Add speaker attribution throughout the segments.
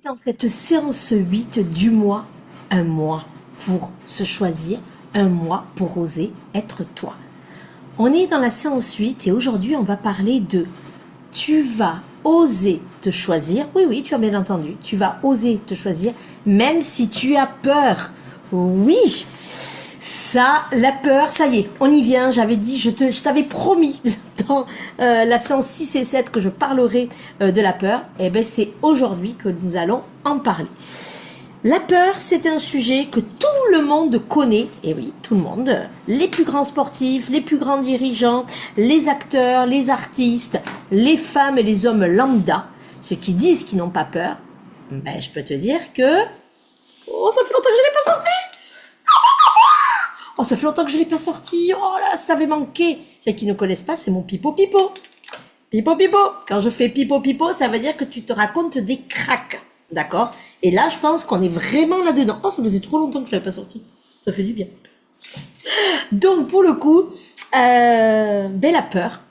Speaker 1: est dans cette séance 8 du mois, un mois pour se choisir, un mois pour oser être toi. On est dans la séance 8 et aujourd'hui on va parler de tu vas oser te choisir. Oui, oui, tu as bien entendu. Tu vas oser te choisir même si tu as peur. Oui, ça, la peur, ça y est, on y vient. J'avais dit, je t'avais promis dans la séance 6 et 7 que je parlerai de la peur. Et bien, c'est aujourd'hui que nous allons en parler. La peur, c'est un sujet que tout le monde connaît, et oui, tout le monde, les plus grands sportifs, les plus grands dirigeants, les acteurs, les artistes, les femmes et les hommes lambda, ceux qui disent qu'ils n'ont pas peur, ben, je peux te dire que... Oh, ça fait longtemps que je l'ai pas sorti. Oh, ça fait longtemps que je l'ai pas sorti. Oh là, ça t'avait manqué. Ceux qui ne connaissent pas, c'est mon pipo pipo. Pipo pipo. Quand je fais pipo pipo, ça veut dire que tu te racontes des cracks. D'accord? Et là, je pense qu'on est vraiment là-dedans. Oh, ça faisait trop longtemps que je l'avais pas sorti. Ça fait du bien. Donc, pour le coup, ben, la peur,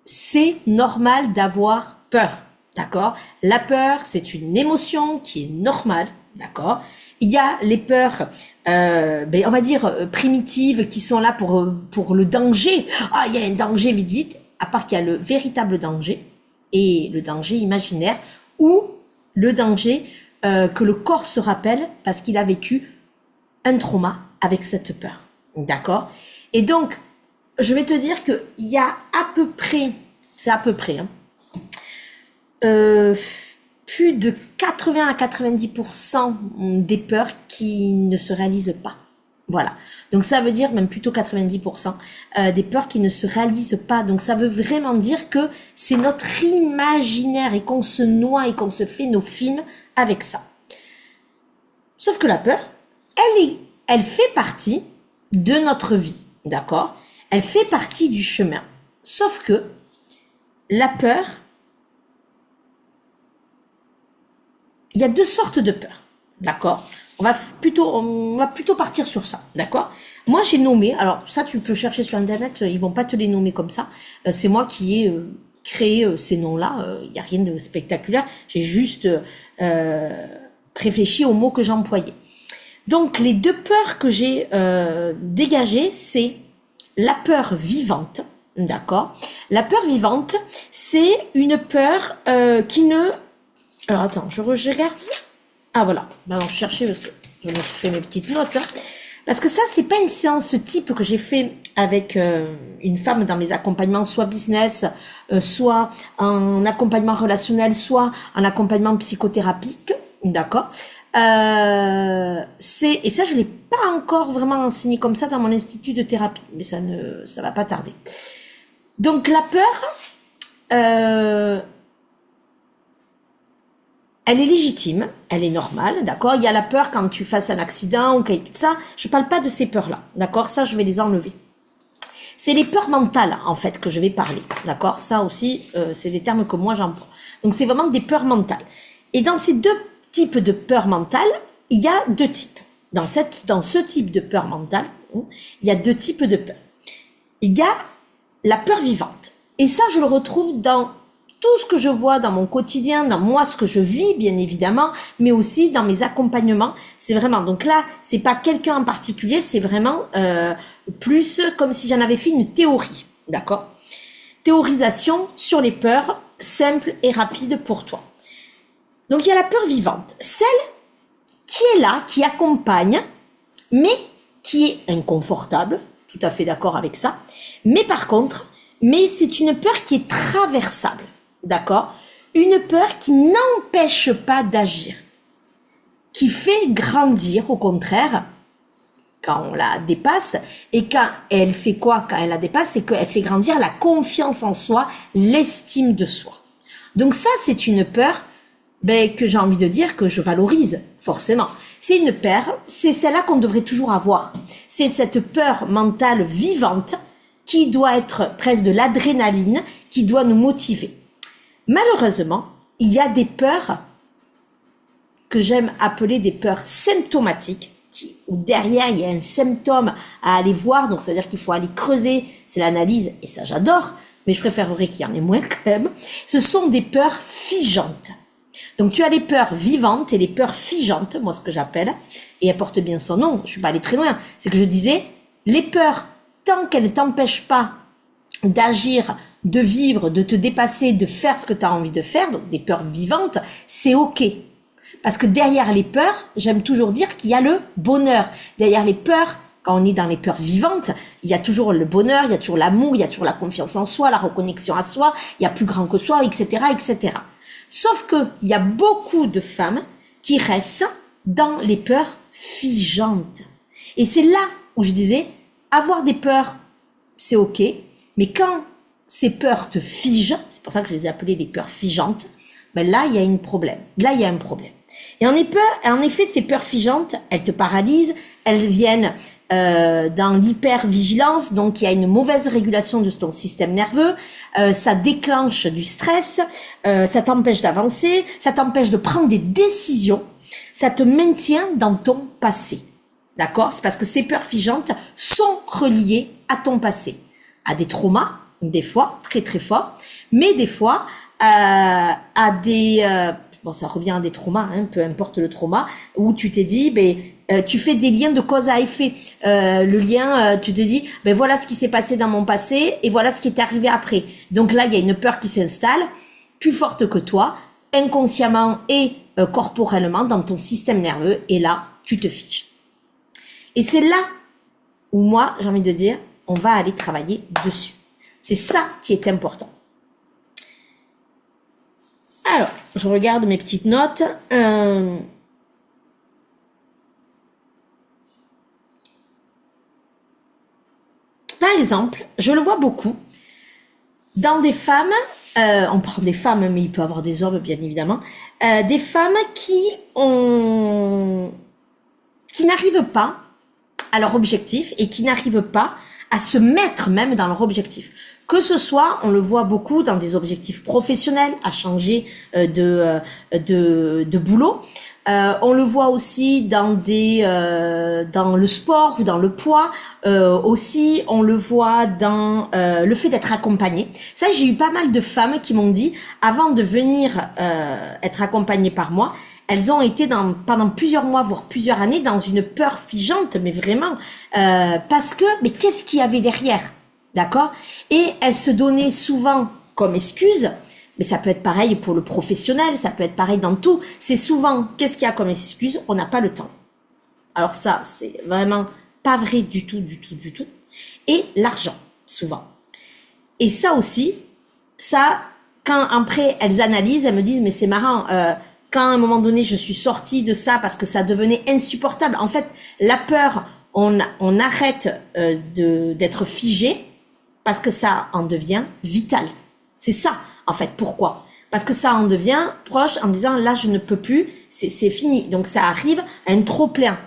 Speaker 1: c'est normal d'avoir peur. D'accord? La peur, c'est une émotion qui est normale. D'accord? Il y a les peurs, ben, on va dire primitives, qui sont là pour le danger. Ah, il y a un danger, vite, vite. À part qu'il y a le véritable danger et le danger imaginaire ou le danger que le corps se rappelle parce qu'il a vécu un trauma avec cette peur. D'accord? Et donc, je vais te dire qu'il y a à peu près, c'est à peu près, hein, plus de 80 à 90% des peurs qui ne se réalisent pas. Voilà. Donc ça veut dire même plutôt 90% des peurs qui ne se réalisent pas. Donc ça veut vraiment dire que c'est notre imaginaire et qu'on se noie et qu'on se fait nos films avec ça. Sauf que la peur, elle fait partie de notre vie, d'accord? Elle fait partie du chemin. Sauf que la peur, il y a deux sortes de peurs, d'accord? On va plutôt partir sur ça, d'accord? Moi, j'ai nommé, alors ça, tu peux chercher sur Internet, ils vont pas te les nommer comme ça. C'est moi qui ai créé ces noms-là. Il y a rien de spectaculaire. J'ai juste réfléchi aux mots que j'employais. Donc, les deux peurs que j'ai dégagées, c'est la peur vivante, d'accord? La peur vivante, c'est une peur qui ne... Alors, attends, je regarde. Ah, voilà. Alors, je cherchais parce que je me suis fait mes petites notes. Hein. Parce que ça, c'est pas une séance type que j'ai fait avec une femme dans mes accompagnements, soit business, soit en accompagnement relationnel, soit en accompagnement psychothérapique. D'accord? Et ça, je l'ai pas encore vraiment enseigné comme ça dans mon institut de thérapie. Mais ça va pas tarder. Donc, la peur, elle est légitime, elle est normale, d'accord? Il y a la peur quand tu fasses un accident ou quelque chose. Ça, je parle pas de ces peurs-là, d'accord? Ça, je vais les enlever. C'est les peurs mentales, en fait, que je vais parler, d'accord? Ça aussi, c'est les termes que moi j'emploie. Donc, c'est vraiment des peurs mentales. Et dans ces deux types de peurs mentales, il y a deux types. Dans ce type de peur mentale, il y a deux types de peurs. Il y a la peur vivante. Et ça, je le retrouve dans tout ce que je vois dans mon quotidien, dans moi, ce que je vis, bien évidemment, mais aussi dans mes accompagnements. C'est vraiment, donc là, c'est pas quelqu'un en particulier, c'est vraiment plus comme si j'en avais fait une théorie, d'accord? Théorisation sur les peurs, simple et rapide pour toi. Donc il y a la peur vivante, celle qui est là, qui accompagne, mais qui est inconfortable, tout à fait d'accord avec ça, mais par contre, c'est une peur qui est traversable. D'accord? Une peur qui n'empêche pas d'agir, qui fait grandir, au contraire, quand on la dépasse. Et quand elle fait quoi quand elle la dépasse? C'est qu'elle fait grandir la confiance en soi, l'estime de soi. Donc ça, c'est une peur que j'ai envie de dire que je valorise, forcément. C'est une peur, c'est celle-là qu'on devrait toujours avoir. C'est cette peur mentale vivante qui doit être presque de l'adrénaline, qui doit nous motiver. Malheureusement, il y a des peurs que j'aime appeler des peurs symptomatiques, où derrière il y a un symptôme à aller voir, donc ça veut dire qu'il faut aller creuser, c'est l'analyse, et ça j'adore, mais je préférerais qu'il y en ait moins quand même. Ce sont des peurs figeantes. Donc tu as les peurs vivantes et les peurs figeantes, moi ce que j'appelle, et elle porte bien son nom, je suis pas allée très loin, c'est que je disais, les peurs, tant qu'elles ne t'empêchent pas d'agir, de vivre, de te dépasser, de faire ce que tu as envie de faire, donc des peurs vivantes, c'est ok. Parce que derrière les peurs, j'aime toujours dire qu'il y a le bonheur. Derrière les peurs, quand on est dans les peurs vivantes, il y a toujours le bonheur, il y a toujours l'amour, il y a toujours la confiance en soi, la reconnexion à soi, il y a plus grand que soi, etc., etc. Sauf que il y a beaucoup de femmes qui restent dans les peurs figeantes. Et c'est là où je disais, avoir des peurs, c'est ok, mais quand ces peurs te figent, c'est pour ça que je les ai appelées les peurs figeantes, ben là, il y a un problème. Là, il y a un problème. Et en effet, ces peurs figeantes, elles te paralysent, elles viennent dans l'hypervigilance, donc il y a une mauvaise régulation de ton système nerveux, ça déclenche du stress, ça t'empêche d'avancer, ça t'empêche de prendre des décisions, ça te maintient dans ton passé. D'accord? C'est parce que ces peurs figeantes sont reliées à ton passé, à des traumas, des fois, très très forts, mais des fois à des... bon, ça revient à des traumas, hein, peu importe le trauma, où tu t'es dit, tu fais des liens de cause à effet. Le lien, tu te dis, voilà ce qui s'est passé dans mon passé et voilà ce qui est arrivé après. Donc là, il y a une peur qui s'installe, plus forte que toi, inconsciemment et corporellement dans ton système nerveux, et là, tu te fiches. Et c'est là où moi, j'ai envie de dire, on va aller travailler dessus. C'est ça qui est important. Alors, je regarde mes petites notes. Par exemple, je le vois beaucoup dans des femmes, on prend des femmes, mais il peut y avoir des hommes, bien évidemment, des femmes qui n'arrivent pas à leur objectif et qui n'arrivent pas à se mettre même dans leur objectif. Que ce soit, on le voit beaucoup dans des objectifs professionnels, à changer de boulot. On le voit aussi dans dans le sport ou dans le poids. Aussi, on le voit dans le fait d'être accompagné. Ça, j'ai eu pas mal de femmes qui m'ont dit, avant de venir être accompagnées par moi, elles ont été pendant plusieurs mois, voire plusieurs années, dans une peur figeante, mais vraiment, parce que, mais qu'est-ce qu'il y avait derrière? D'accord? Et elles se donnaient souvent comme excuse, mais ça peut être pareil pour le professionnel, ça peut être pareil dans tout. C'est souvent, qu'est-ce qu'il y a comme excuse? On n'a pas le temps. Alors ça, c'est vraiment pas vrai du tout, du tout, du tout. Et l'argent, souvent. Et ça aussi, ça, quand après elles analysent, elles me disent, mais c'est marrant, quand à un moment donné je suis sortie de ça parce que ça devenait insupportable. En fait, la peur, on arrête d'être figé parce que ça en devient vital. C'est ça, en fait. Pourquoi? Parce que ça en devient proche en disant, là, je ne peux plus, c'est fini. Donc, ça arrive à un trop-plein.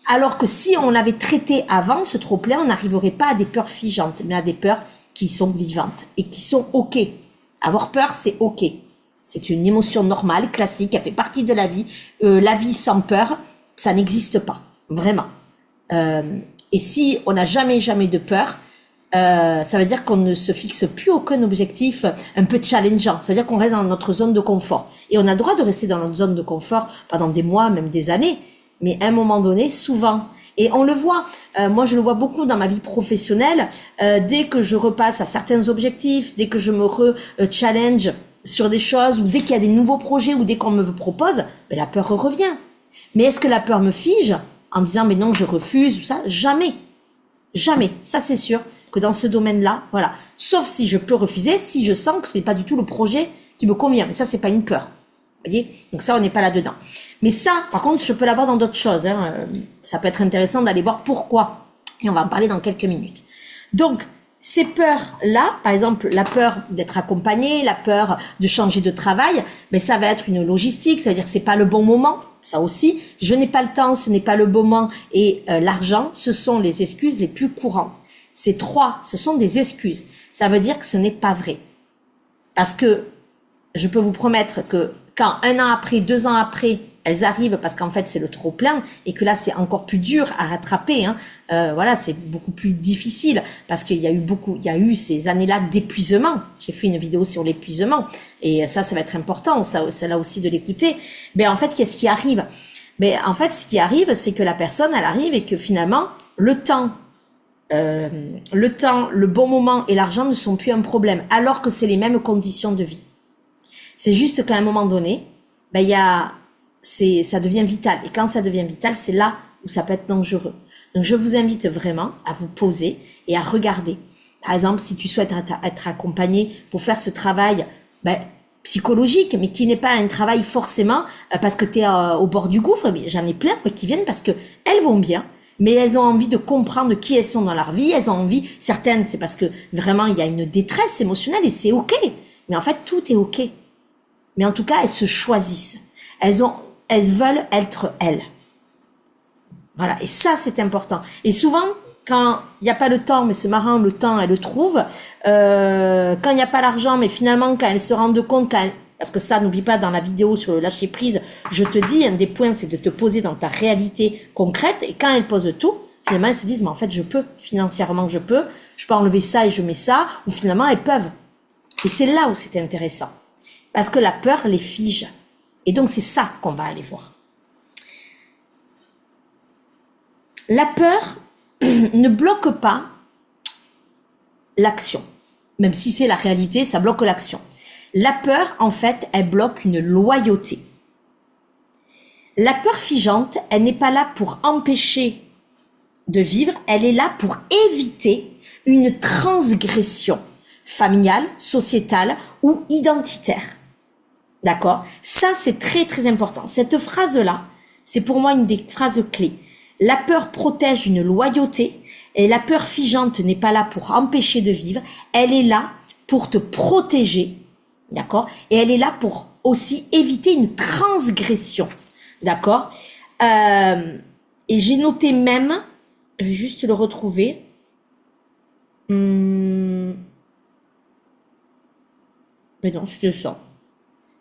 Speaker 1: Alors que si on l'avait traité avant, ce trop-plein, on n'arriverait pas à des peurs figeantes, mais à des peurs qui sont vivantes et qui sont OK. Avoir peur, c'est OK. C'est une émotion normale, classique, elle fait partie de la vie. La vie sans peur, ça n'existe pas. Vraiment. Et si on n'a jamais de peur, ça veut dire qu'on ne se fixe plus aucun objectif un peu challengeant. Ça veut dire qu'on reste dans notre zone de confort. Et on a le droit de rester dans notre zone de confort pendant des mois, même des années. Mais à un moment donné, souvent, et on le voit, moi je le vois beaucoup dans ma vie professionnelle, dès que je repasse à certains objectifs, dès que je me challenge sur des choses, ou dès qu'il y a des nouveaux projets, ou dès qu'on me propose, la peur revient. Mais est-ce que la peur me fige en me disant, mais non, je refuse, ou ça? Jamais. Jamais. Ça, c'est sûr que dans ce domaine-là, voilà. Sauf si je peux refuser, si je sens que ce n'est pas du tout le projet qui me convient. Mais ça, c'est pas une peur. Vous voyez? Donc ça, on n'est pas là-dedans. Mais ça, par contre, je peux l'avoir dans d'autres choses. Hein. Ça peut être intéressant d'aller voir pourquoi. Et on va en parler dans quelques minutes. Donc, ces peurs-là, par exemple, la peur d'être accompagné, la peur de changer de travail, mais ça va être une logistique, ça veut dire que c'est pas le bon moment, ça aussi. Je n'ai pas le temps, ce n'est pas le bon moment, et l'argent, ce sont les excuses les plus courantes. Ces trois, ce sont des excuses. Ça veut dire que ce n'est pas vrai. Parce que je peux vous promettre que quand 1 an après, 2 ans après, elles arrivent parce qu'en fait c'est le trop plein et que là c'est encore plus dur à rattraper. Hein. Voilà, c'est beaucoup plus difficile parce qu'il y a eu ces années-là d'épuisement. J'ai fait une vidéo sur l'épuisement et ça va être important, c'est là aussi de l'écouter. Ben en fait, qu'est-ce qui arrive? Ben en fait, ce qui arrive, c'est que la personne, elle arrive et que finalement le temps, le bon moment et l'argent ne sont plus un problème, alors que c'est les mêmes conditions de vie. C'est juste qu'à un moment donné, ben ça devient vital. Et quand ça devient vital, c'est là où ça peut être dangereux. Donc je vous invite vraiment à vous poser et à regarder. Par exemple, si tu souhaites être accompagné pour faire ce travail psychologique, mais qui n'est pas un travail forcément parce que tu es au bord du gouffre, mais j'en ai plein qui viennent parce que elles vont bien, mais elles ont envie de comprendre qui elles sont dans leur vie, elles ont envie, certaines c'est parce que vraiment il y a une détresse émotionnelle et c'est ok, mais en fait tout est ok. Mais en tout cas, elles se choisissent. Elles veulent être elles. Voilà. Et ça, c'est important. Et souvent, quand il n'y a pas le temps, mais c'est marrant, le temps, elles le trouvent. Quand il n'y a pas l'argent, mais finalement, quand elles se rendent compte, parce que ça, n'oublie pas, dans la vidéo sur le lâcher prise, je te dis, un des points, c'est de te poser dans ta réalité concrète. Et quand elles posent tout, finalement, elles se disent, mais en fait, je peux. Financièrement, je peux enlever ça et je mets ça. Ou finalement, elles peuvent. Et c'est là où c'est intéressant. Parce que la peur les fige. Et donc, c'est ça qu'on va aller voir. La peur ne bloque pas l'action. Même si c'est la réalité, ça bloque l'action. La peur, en fait, elle bloque une loyauté. La peur figeante, elle n'est pas là pour empêcher de vivre, elle est là pour éviter une transgression familiale, sociétale ou identitaire. D'accord? Ça, c'est très, très important. Cette phrase-là, c'est pour moi une des phrases clés. La peur protège une loyauté et la peur figeante n'est pas là pour empêcher de vivre. Elle est là pour te protéger. D'accord? Et elle est là pour aussi éviter une transgression. D'accord? Et j'ai noté même, je vais juste le retrouver. Mais non, c'était ça.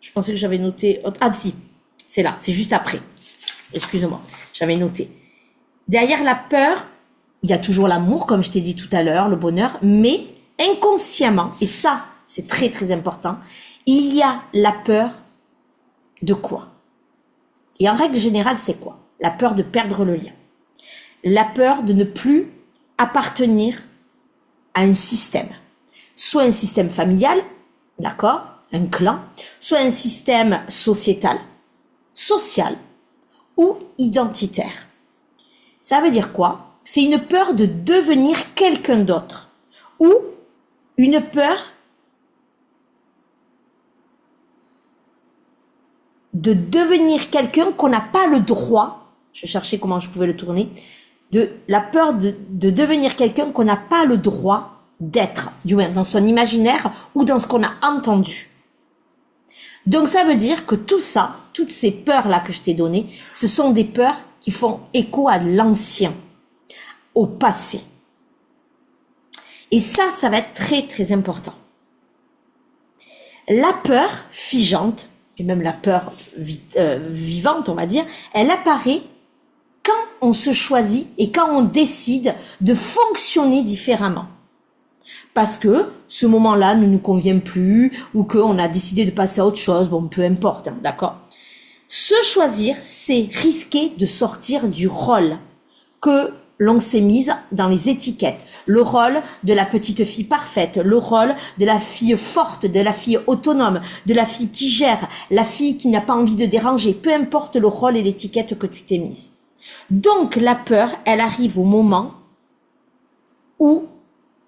Speaker 1: Je pensais que j'avais noté... Ah si, c'est là, c'est juste après. Excuse-moi, j'avais noté. Derrière la peur, il y a toujours l'amour, comme je t'ai dit tout à l'heure, le bonheur, mais inconsciemment, et ça, c'est très très important, il y a la peur de quoi? Et en règle générale, c'est quoi? La peur de perdre le lien. La peur de ne plus appartenir à un système. Soit un système familial, d'accord? Un clan, soit un système sociétal, social ou identitaire. Ça veut dire quoi? C'est une peur de devenir quelqu'un d'autre ou une peur de devenir quelqu'un qu'on n'a pas le droit, je cherchais comment je pouvais le tourner, de la peur de devenir quelqu'un qu'on n'a pas le droit d'être, du moins dans son imaginaire ou dans ce qu'on a entendu. Donc ça veut dire que tout ça, toutes ces peurs-là que je t'ai données, ce sont des peurs qui font écho à l'ancien, au passé. Et ça va être très très important. La peur figeante, et même la peur vivante, on va dire, elle apparaît quand on se choisit et quand on décide de fonctionner différemment. Parce que ce moment-là ne nous convient plus ou qu'on a décidé de passer à autre chose, bon, peu importe, hein, d'accord? Se choisir, c'est risquer de sortir du rôle que l'on s'est mise dans les étiquettes. Le rôle de la petite fille parfaite, le rôle de la fille forte, de la fille autonome, de la fille qui gère, la fille qui n'a pas envie de déranger, peu importe le rôle et l'étiquette que tu t'es mise. Donc la peur, elle arrive au moment où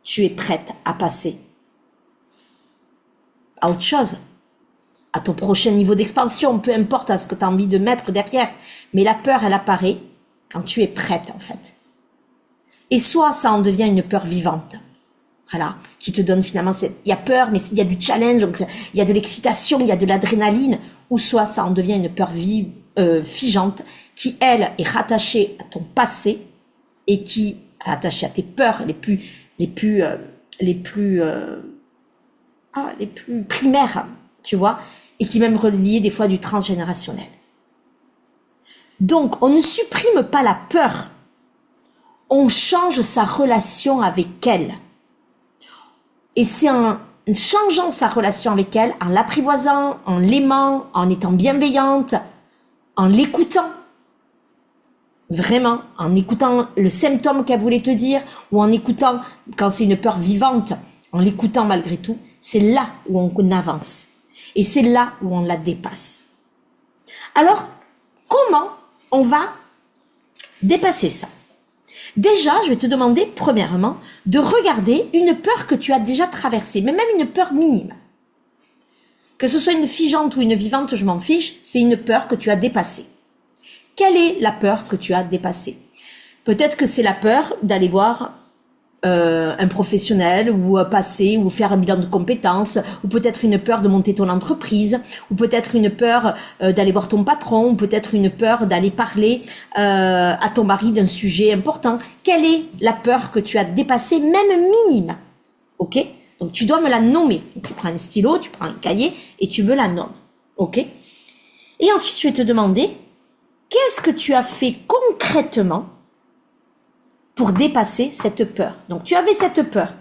Speaker 1: tu es prête à passer à autre chose, à ton prochain niveau d'expansion, peu importe à ce que tu as envie de mettre derrière. Mais la peur, elle apparaît quand tu es prête, en fait. Et soit ça en devient une peur vivante, voilà, qui te donne finalement, il y a peur, mais il y a du challenge, donc il y a de l'excitation, il y a de l'adrénaline, ou soit ça en devient une peur figeante, qui, elle, est rattachée à ton passé, et qui est rattachée à tes peurs les plus primaires, tu vois, et qui est même relié des fois du transgénérationnel. Donc, on ne supprime pas la peur. On change sa relation avec elle. Et c'est en changeant sa relation avec elle, en l'apprivoisant, en l'aimant, en étant bienveillante, en l'écoutant, vraiment, en écoutant le symptôme qu'elle voulait te dire, ou en écoutant, quand c'est une peur vivante, en l'écoutant malgré tout, c'est là où on avance. Et c'est là où on la dépasse. Alors, comment on va dépasser ça? Déjà, je vais te demander, premièrement, de regarder une peur que tu as déjà traversée, mais même une peur minime. Que ce soit une figeante ou une vivante, je m'en fiche, c'est une peur que tu as dépassée. Quelle est la peur que tu as dépassée? Peut-être que c'est la peur d'aller voir un professionnel ou passer ou faire un bilan de compétences, ou peut-être une peur de monter ton entreprise, ou peut-être une peur d'aller voir ton patron, ou peut-être une peur d'aller parler à ton mari d'un sujet important. Quelle est la peur que tu as dépassée, même minime? Ok? Donc tu dois me la nommer. Donc, tu prends un stylo, tu prends un cahier et tu me la nommes. Ok? Et ensuite je vais te demander, qu'est-ce que tu as fait concrètement pour dépasser cette peur? Donc, tu avais cette peur.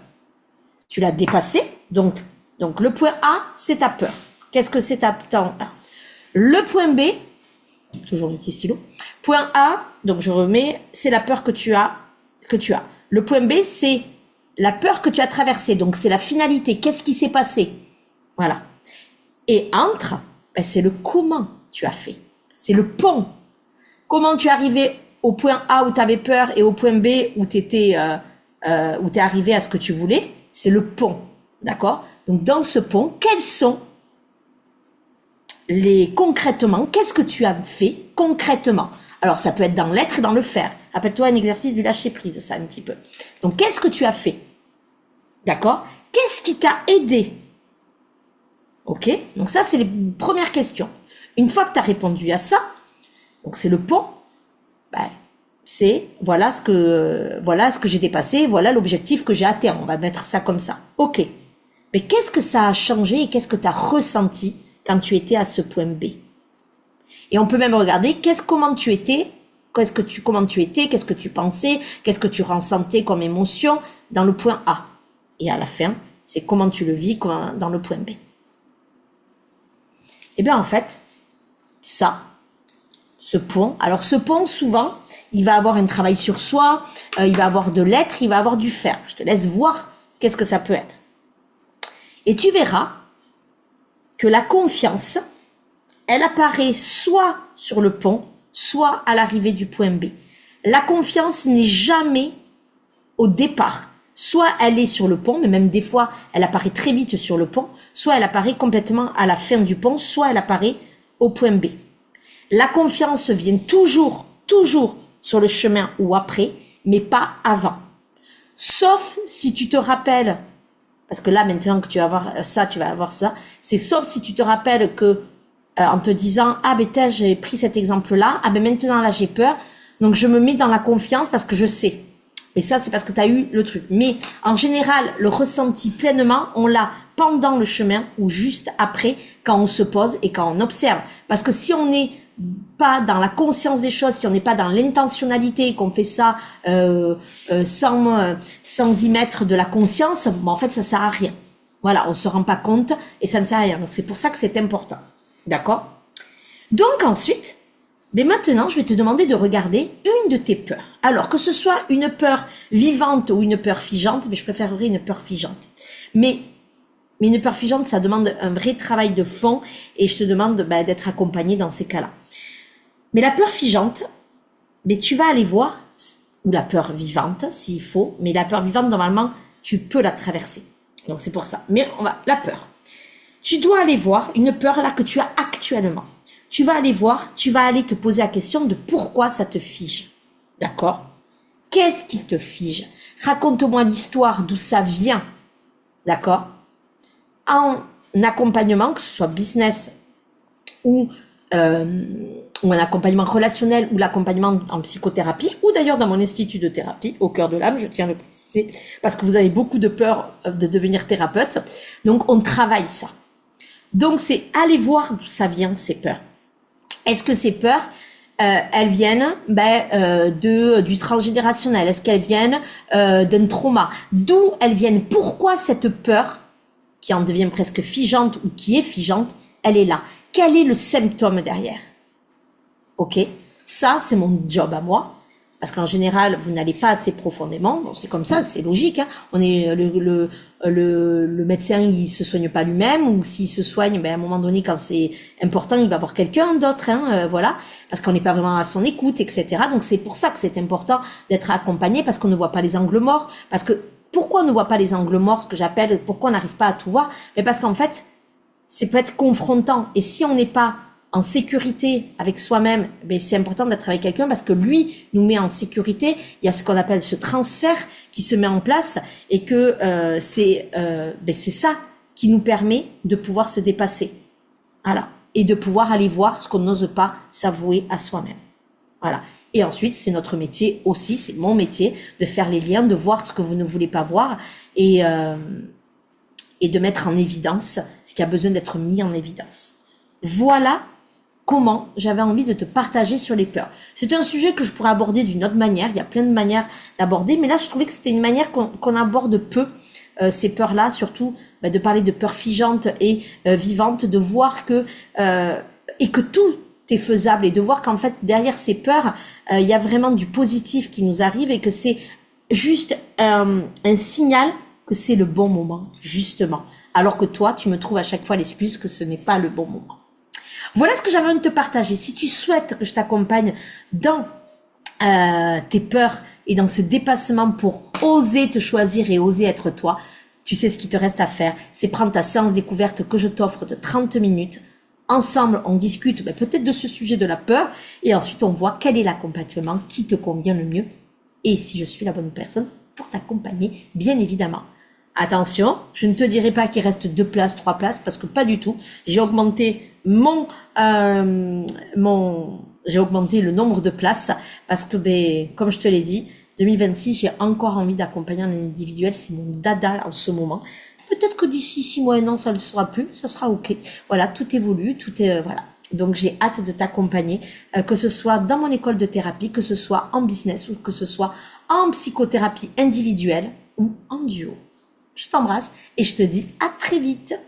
Speaker 1: Tu l'as dépassée. Donc, le point A, c'est ta peur. Qu'est-ce que c'est ta peur? Le point B, toujours le petit stylo. Point A, donc je remets, c'est la peur que tu as. Le point B, c'est la peur que tu as traversée. Donc, c'est la finalité. Qu'est-ce qui s'est passé? Voilà. Et entre, ben, c'est le comment tu as fait. C'est le pont. Comment tu es arrivé au point A où tu avais peur et au point B où tu étais où t'es arrivé à ce que tu voulais, c'est le pont. D'accord? Donc dans ce pont, quels sont concrètement, qu'est-ce que tu as fait concrètement? Alors ça peut être dans l'être et dans le faire. Rappelle-toi un exercice du lâcher prise, ça un petit peu. Donc qu'est-ce que tu as fait? D'accord? Qu'est-ce qui t'a aidé? Ok? Donc ça c'est les premières questions. Une fois que tu as répondu à ça, donc c'est le pont. Ben, c'est voilà ce que j'ai dépassé, voilà l'objectif que j'ai atteint. On va mettre ça comme ça. Ok. Mais qu'est-ce que ça a changé et qu'est-ce que tu as ressenti quand tu étais à ce point B? Et on peut même regarder comment tu étais, qu'est-ce que tu pensais, qu'est-ce que tu ressentais comme émotion dans le point A. Et à la fin, c'est comment tu le vis dans le point B. Eh bien en fait, ce pont. Alors ce pont, souvent, il va avoir un travail sur soi, il va avoir de l'être, il va avoir du faire. Je te laisse voir qu'est-ce que ça peut être. Et tu verras que la confiance, elle apparaît soit sur le pont, soit à l'arrivée du point B. La confiance n'est jamais au départ. Soit elle est sur le pont, mais même des fois, elle apparaît très vite sur le pont, soit elle apparaît complètement à la fin du pont, soit elle apparaît au point B. La confiance vient toujours sur le chemin ou après, mais pas avant. Sauf si tu te rappelles, parce que là, maintenant que tu vas avoir ça, tu vas avoir ça, c'est sauf si tu te rappelles que, en te disant, ah ben j'ai pris cet exemple-là, ah ben maintenant là j'ai peur, donc je me mets dans la confiance parce que je sais. Et ça, c'est parce que tu as eu le truc. Mais en général, le ressenti pleinement, on l'a pendant le chemin ou juste après, quand on se pose et quand on observe. Parce que si on n'est pas dans la conscience des choses, si on n'est pas dans l'intentionnalité, qu'on fait ça sans y mettre de la conscience, bon, en fait, ça sert à rien. Voilà, on se rend pas compte et ça ne sert à rien. Donc, c'est pour ça que c'est important. D'accord? Donc, ensuite, mais maintenant, je vais te demander de regarder une de tes peurs. Alors, que ce soit une peur vivante ou une peur figeante, mais je préférerais une peur figeante. Mais une peur figeante, ça demande un vrai travail de fond et je te demande d'être accompagné dans ces cas-là. Mais la peur figeante, mais tu vas aller voir, ou la peur vivante s'il faut, mais la peur vivante, normalement, tu peux la traverser. Donc c'est pour ça. Mais la peur. Tu dois aller voir une peur là que tu as actuellement. Tu vas aller voir, tu vas aller te poser la question de pourquoi ça te fige. D'accord? Qu'est-ce qui te fige? Raconte-moi l'histoire d'où ça vient. D'accord? En accompagnement, que ce soit business ou un accompagnement relationnel ou l'accompagnement en psychothérapie ou d'ailleurs dans mon institut de thérapie au cœur de l'âme, je tiens à le préciser parce que vous avez beaucoup de peur de devenir thérapeute. Donc on travaille ça. Donc c'est aller voir d'où ça vient ces peurs. Est-ce que ces peurs elles viennent du transgénérationnel? Est-ce qu'elles viennent d'un trauma? D'où elles viennent? Pourquoi cette peur qui en devient presque figeante ou qui est figeante, elle est là? Quel est le symptôme derrière? Ok, ça c'est mon job à moi. Parce qu'en général, vous n'allez pas assez profondément. Bon, c'est comme ça, c'est logique. Hein. On est le médecin, il se soigne pas lui-même, ou s'il se soigne, à un moment donné, quand c'est important, il va voir quelqu'un d'autre. Hein, voilà, parce qu'on n'est pas vraiment à son écoute, etc. Donc c'est pour ça que c'est important d'être accompagné, parce qu'on ne voit pas les angles morts. Parce que pourquoi on ne voit pas les angles morts, ce que j'appelle, pourquoi on n'arrive pas à tout voir? Mais parce qu'en fait, c'est peut être confrontant. Et si on n'est pas en sécurité avec soi-même, c'est important d'être avec quelqu'un parce que lui nous met en sécurité. Il y a ce qu'on appelle ce transfert qui se met en place et que c'est ça qui nous permet de pouvoir se dépasser. Voilà. Et de pouvoir aller voir ce qu'on n'ose pas s'avouer à soi-même. Voilà. Et ensuite, c'est notre métier aussi, c'est mon métier de faire les liens, de voir ce que vous ne voulez pas voir et de mettre en évidence ce qui a besoin d'être mis en évidence. Voilà comment j'avais envie de te partager sur les peurs. C'est un sujet que je pourrais aborder d'une autre manière. Il y a plein de manières d'aborder, mais là, je trouvais que c'était une manière qu'on aborde peu ces peurs-là, surtout de parler de peurs figeantes et vivantes, de voir que et que tout est faisable et de voir qu'en fait derrière ces peurs, il y a vraiment du positif qui nous arrive et que c'est juste un signal que c'est le bon moment, justement. Alors que toi, tu me trouves à chaque fois l'excuse que ce n'est pas le bon moment. Voilà ce que j'avais envie de te partager. Si tu souhaites que je t'accompagne dans tes peurs et dans ce dépassement pour oser te choisir et oser être toi, tu sais ce qu'il te reste à faire. C'est prendre ta séance découverte que je t'offre de 30 minutes. Ensemble, on discute peut-être de ce sujet de la peur et ensuite on voit quel est l'accompagnement qui te convient le mieux et si je suis la bonne personne pour t'accompagner, bien évidemment. Attention, je ne te dirai pas qu'il reste 2 places, 3 places, parce que pas du tout. J'ai augmenté j'ai augmenté le nombre de places parce que, comme je te l'ai dit, 2026, j'ai encore envie d'accompagner en individuel. C'est mon dada en ce moment. Peut-être que d'ici 6 mois, 1 an, ça ne le sera plus. Ça sera ok. Voilà, tout évolue, tout est, voilà. Donc, j'ai hâte de t'accompagner, que ce soit dans mon école de thérapie, que ce soit en business ou que ce soit en psychothérapie individuelle ou en duo. Je t'embrasse et je te dis à très vite.